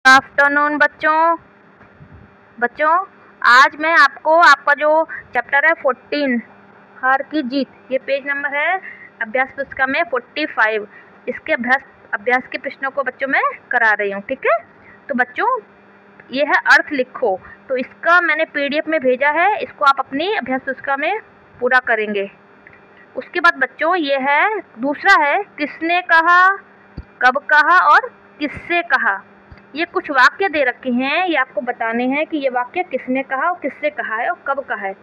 Afternoon बच्चों आज मैं आपको आपका जो चैप्टर है 14 हार की जीत, ये पेज नंबर है अभ्यास पुस्तिका में 45। इसके अभ्यास के प्रश्नों को बच्चों मैं करा रही हूँ। ठीक है, तो बच्चों ये है अर्थ लिखो। तो इसका मैंने PDF में भेजा है, इसको आप अपनी अभ्यास पुस्तिका में पूरा करेंगे। उसके बाद बच्चों ये है दूसरा है किसने कहा, कब कहा और किससे कहा। ये कुछ वाक्य दे रखे हैं, ये आपको बताने हैं कि ये वाक्य किसने कहा और किससे कहा है और कब कहा है।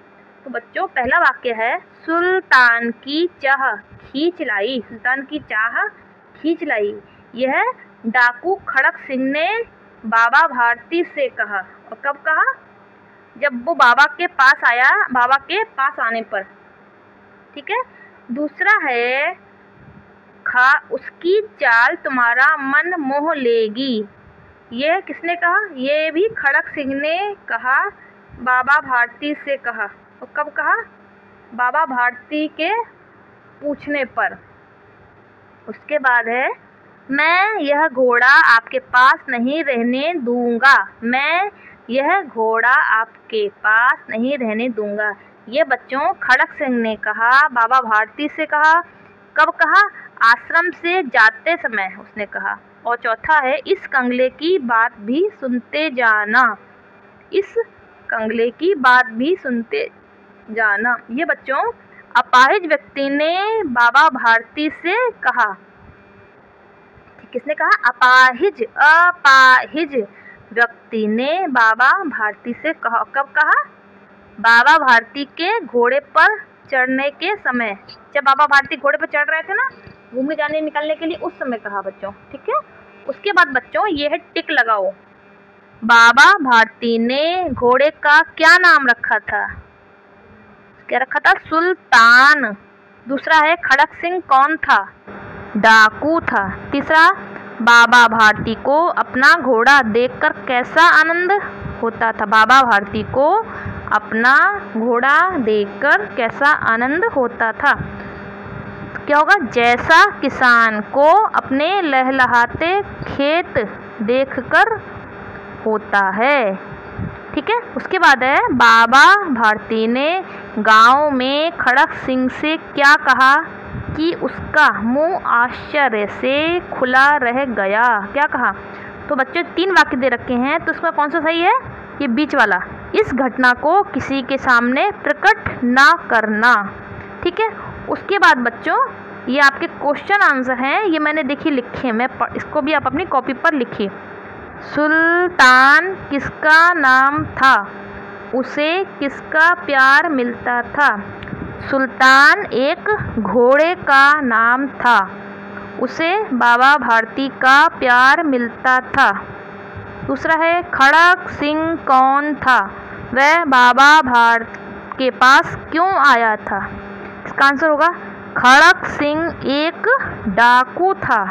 तो बच्चों पहला वाक्य है सुल्तान की चाह खींच लाई। सुल्तान की चाह खींच लाई, यह डाकू खड़क सिंह ने बाबा भारती से कहा। और कब कहा? जब वो बाबा के पास आया, बाबा के पास आने पर। ठीक है, दूसरा है खा उसकी चाल तुम्हारा मन मोह लेगी। ये किसने कहा? ये भी खड़क सिंह ने कहा, बाबा भारती से कहा। और कब कहा? बाबा भारती के पूछने पर। उसके बाद है मैं यह घोड़ा आपके पास नहीं रहने दूंगा। मैं यह घोड़ा आपके पास नहीं रहने दूंगा। ये बच्चों खड़क सिंह ने कहा, बाबा भारती से कहा। कब कहा? आश्रम से जाते समय उसने कहा। और चौथा है इस कंगले की बात भी सुनते जाना। इस कंगले की बात भी सुनते जाना, ये बच्चों अपाहिज व्यक्ति ने बाबा भारती से कहा। किसने कहा? अपाहिज व्यक्ति ने बाबा भारती से कहा। कब कहा? बाबा भारती के घोड़े पर चढ़ने के समय। जब बाबा भारती घोड़े पर चढ़ रहे थे ना, घूमने जाने निकलने के लिए, उस समय कहा बच्चों। ठीक है, उसके बाद बच्चों ये है टिक लगाओ। बाबा भारती ने घोड़े का क्या नाम रखा था? क्या रखा था? सुल्तान। दूसरा है खड़क सिंह कौन था? डाकू था। तीसरा बाबा भारती को अपना घोड़ा देखकर कैसा आनंद होता था? बाबा भारती को अपना घोड़ा देखकर कैसा आनंद होता था? क्या होगा? जैसा किसान को अपने लहलहाते खेत देखकर होता है। ठीक है, उसके बाद है बाबा भारती ने गांव में खड़क सिंह से क्या कहा कि उसका मुंह आश्चर्य से खुला रह गया। क्या कहा? तो बच्चों 3 वाक्य दे रखे हैं, तो उसमें कौन सा सही है? ये बीच वाला, इस घटना को किसी के सामने प्रकट ना करना। ठीक है, उसके बाद बच्चों ये आपके क्वेश्चन आंसर हैं, ये मैंने देखिए लिखे, मैं इसको भी आप अपनी कॉपी पर लिखिए। सुल्तान किसका नाम था? उसे किसका प्यार मिलता था? सुल्तान एक घोड़े का नाम था, उसे बाबा भारती का प्यार मिलता था। दूसरा है खड़क सिंह कौन था? वह बाबा भारती के पास क्यों आया था? इसका आंसर होगा खड़क सिंह एक डाकू था।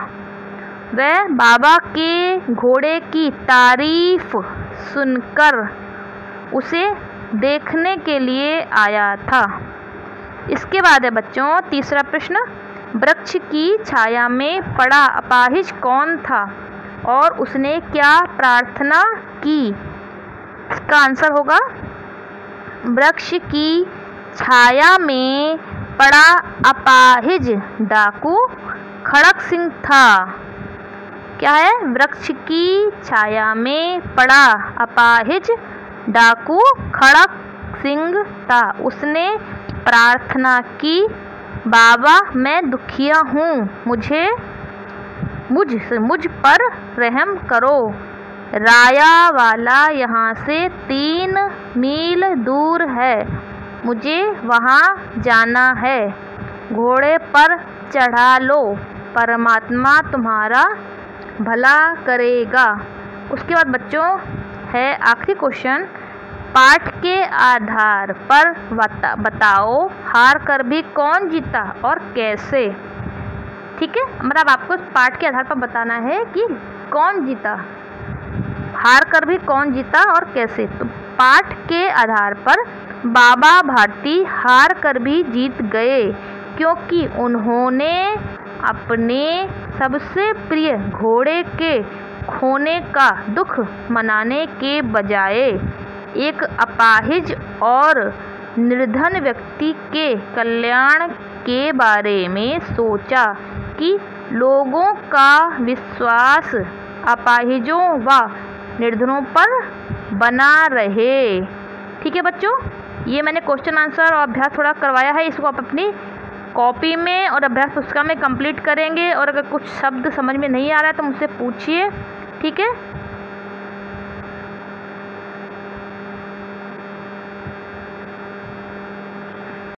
वह बाबा के घोड़े की तारीफ सुनकर उसे देखने के लिए आया था। इसके बाद है बच्चों तीसरा प्रश्न, वृक्ष की छाया में पड़ा अपाहिज कौन था और उसने क्या प्रार्थना की? इसका आंसर होगा वृक्ष की छाया में पड़ा अपाहिज डाकू खड़क सिंह था। क्या है? वृक्ष की छाया में पड़ा अपाहिज डाकू खड़क सिंह था। उसने प्रार्थना की, बाबा मैं दुखिया हूँ, मुझ पर रहम करो। राया वाला यहाँ से 3 मील दूर है, मुझे वहाँ जाना है। घोड़े पर चढ़ा लो, परमात्मा तुम्हारा भला करेगा। उसके बाद बच्चों है आखिरी क्वेश्चन, पाठ के आधार पर बताओ हार कर भी कौन जीता और कैसे। ठीक है, मतलब आपको पाठ के आधार पर बताना है कि कौन जीता, हार कर भी कौन जीता और कैसे। तो पाठ के आधार पर बाबा भारती हार कर भी जीत गए, क्योंकि उन्होंने अपने सबसे प्रिय घोड़े के खोने का दुख मनाने के बजाय एक अपाहिज और निर्धन व्यक्ति के कल्याण के बारे में सोचा कि लोगों का विश्वास अपाहिजों व निर्धनों पर बना रहे। ठीक है बच्चों, ये मैंने क्वेश्चन आंसर और अभ्यास थोड़ा करवाया है, इसको आप अपनी कॉपी में और अभ्यास पुस्तिका में कंप्लीट करेंगे। और अगर कुछ शब्द समझ में नहीं आ रहा है तो मुझसे पूछिए। ठीक है।